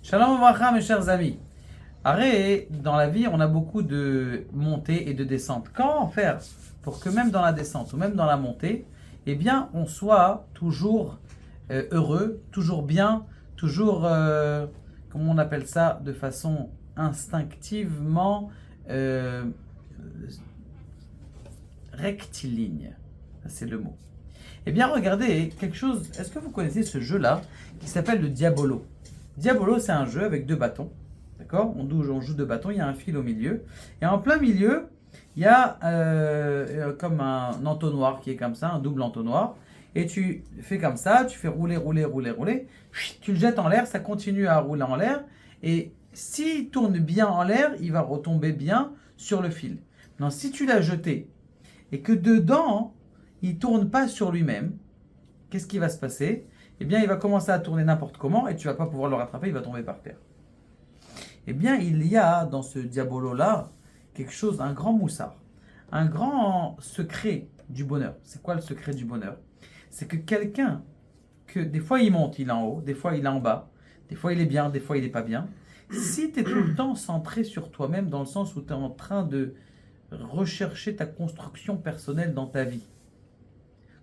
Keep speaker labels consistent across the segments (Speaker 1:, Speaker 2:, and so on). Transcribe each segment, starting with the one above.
Speaker 1: Shalom Avracha, mes chers amis. Arrête, dans la vie, on a beaucoup de montées et de descentes. Comment faire pour que même dans la descente ou même dans la montée, eh bien, on soit toujours heureux, toujours bien, toujours, comment on appelle ça, de façon instinctivement euh, rectiligne. Ça, c'est le mot. Eh bien, regardez quelque chose. Est-ce que vous connaissez ce jeu-là qui s'appelle le Diabolo? Diabolo, c'est un jeu avec deux bâtons. D'accord? On joue deux bâtons, il y a un fil au milieu. Et en plein milieu, il y a comme un entonnoir qui est comme ça, un double entonnoir. Et tu fais comme ça, tu fais rouler, rouler, rouler, rouler. Tu le jettes en l'air, ça continue à rouler en l'air. Et s'il tourne bien en l'air, il va retomber bien sur le fil. Non, si tu l'as jeté et que dedans, il ne tourne pas sur lui-même, qu'est-ce qui va se passer? Eh bien, il va commencer à tourner n'importe comment et tu ne vas pas pouvoir le rattraper, il va tomber par terre. Eh bien, il y a dans ce diabolo-là quelque chose, un grand moussard, un grand secret du bonheur. C'est quoi le secret du bonheur? C'est que quelqu'un, que des fois il monte, il est en haut, des fois il est en bas, des fois il est bien, des fois il n'est pas bien. Si tu es tout le temps centré sur toi-même, dans le sens où tu es en train de rechercher ta construction personnelle dans ta vie,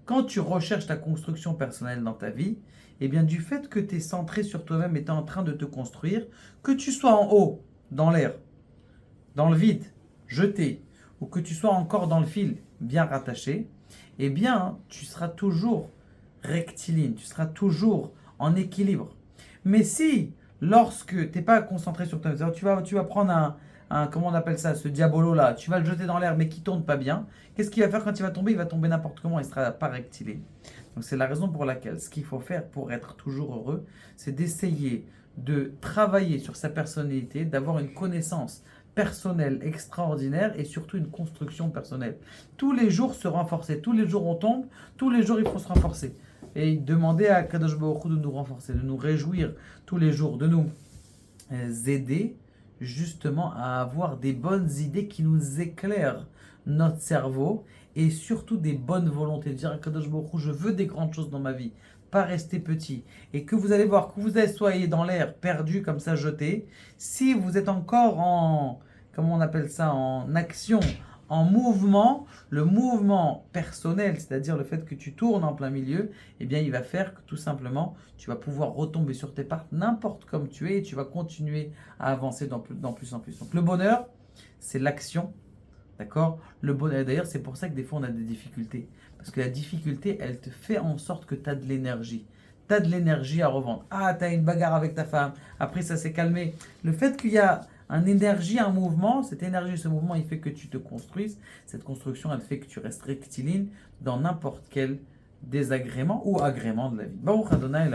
Speaker 1: quand tu recherches ta construction personnelle dans ta vie, eh bien du fait que tu es centré sur toi-même et tu es en train de te construire, que tu sois en haut, dans l'air, dans le vide, jeté, ou que tu sois encore dans le fil, bien rattaché, eh bien tu seras toujours rectiligne, tu seras toujours en équilibre. Mais si, lorsque tu n'es pas concentré sur toi-même, tu vas prendre comment on appelle ça, ce diabolo-là, tu vas le jeter dans l'air mais qui tourne pas bien, qu'est-ce qu'il va faire quand il va tomber? Il va tomber n'importe comment, il ne sera pas rectiligne. Donc c'est la raison pour laquelle ce qu'il faut faire pour être toujours heureux, c'est d'essayer de travailler sur sa personnalité, d'avoir une connaissance personnelle extraordinaire et surtout une construction personnelle. Tous les jours se renforcer, tous les jours on tombe, tous les jours il faut se renforcer. Et demander à Kadosh Baruch Hu de nous renforcer, de nous réjouir tous les jours, de nous aider justement à avoir des bonnes idées qui nous éclairent notre cerveau et surtout des bonnes volontés. De dire à Kadosh Baruch Hu, je veux des grandes choses dans ma vie, pas rester petit. Et que vous allez voir, que vous soyez dans l'air, perdu comme ça, jeté, si vous êtes encore en, comment on appelle ça, en action, en mouvement, le mouvement personnel, c'est-à-dire le fait que tu tournes en plein milieu, eh bien il va faire que tout simplement, tu vas pouvoir retomber sur tes pattes n'importe comme tu es et tu vas continuer à avancer dans plus en plus. Donc le bonheur, c'est l'action, d'accord? Le bonheur, d'ailleurs, c'est pour ça que des fois on a des difficultés. Parce que la difficulté, elle te fait en sorte que tu as de l'énergie. Tu as de l'énergie à revendre. Ah, tu as une bagarre avec ta femme, après ça s'est calmé. Le fait qu'il y a une énergie, un mouvement, cette énergie, ce mouvement, il fait que tu te construises. Cette construction, elle fait que tu restes rectiligne dans n'importe quel désagrément ou agrément de la vie. Baruch Adonai,